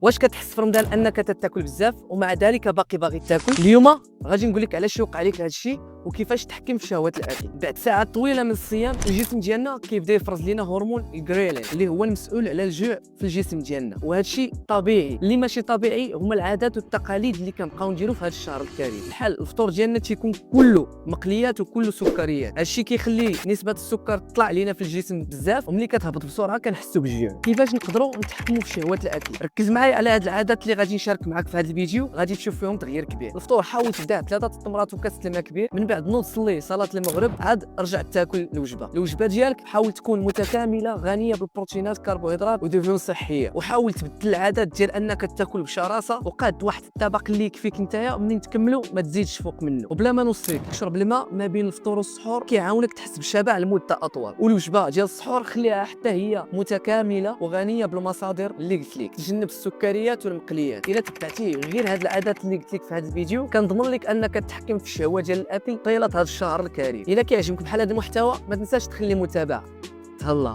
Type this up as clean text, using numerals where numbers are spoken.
واش كتحس في رمضان انك تتاكل بزاف ومع ذلك باغي تاكل؟ اليوم غادي نقول لك علاش يوقع لك هذا الشيء وكيفاش تحكم في شهوات الاكل. بعد ساعات طويله من الصيام الجسم ديالنا كيبدا يفرز لنا هرمون الغريلين اللي هو المسؤول على الجوع في الجسم ديالنا، وهذا الشيء طبيعي. اللي ماشي طبيعي هما العادات والتقاليد اللي كنبقاو نديرو في هذا الشهر الكريم. بحال الفطور ديالنا تيكون كله مقليات وكله سكريات، هذا الشيء كيخلي نسبه السكر تطلع لينا في الجسم بزاف، وملي كتهبط بسرعه كنحسوا بالجوع. كيفاش نقدروا نتحكموا في شهوات الاكل؟ ركز معايا على هاد العادات اللي غادي نشارك معاك في هذا الفيديو، غادي تشوف فيهم تغيير كبير. الفطور حاول تبدا 3 التمرات وكاس الماء كبير، من بعد نوض صلي صلاه المغرب، عاد رجع تاكل الوجبه ديالك حاول تكون متكامله غنيه بالبروتينات كربوهيدرات ودهون صحيه، وحاول تبدل العادات ديال انك تاكل بشراسه وقاد واحد الطبق اللي يكفيك نتايا، ومنين تكملوا ما تزيدش فوق منه. وبلا ما نوصيك تشرب الماء ما بين الفطور والسحور، كيعاونك تحس بالشبع لمده اطول. والوجبه ديال السحور خليها حتى هي متكامله وغنيه بالمصادر اللي قلت لك. تجنب السكريات والمقليات. الا تبعتي غير هاد العادات اللي قلت لك في هذا الفيديو كنضمن لك انك تتحكم في الشهوه ديال الاكل طيله هذا الشهر الكريم. الا كيعجبك بحال هذا المحتوى ما تنساش تخلي متابعه. تهلا.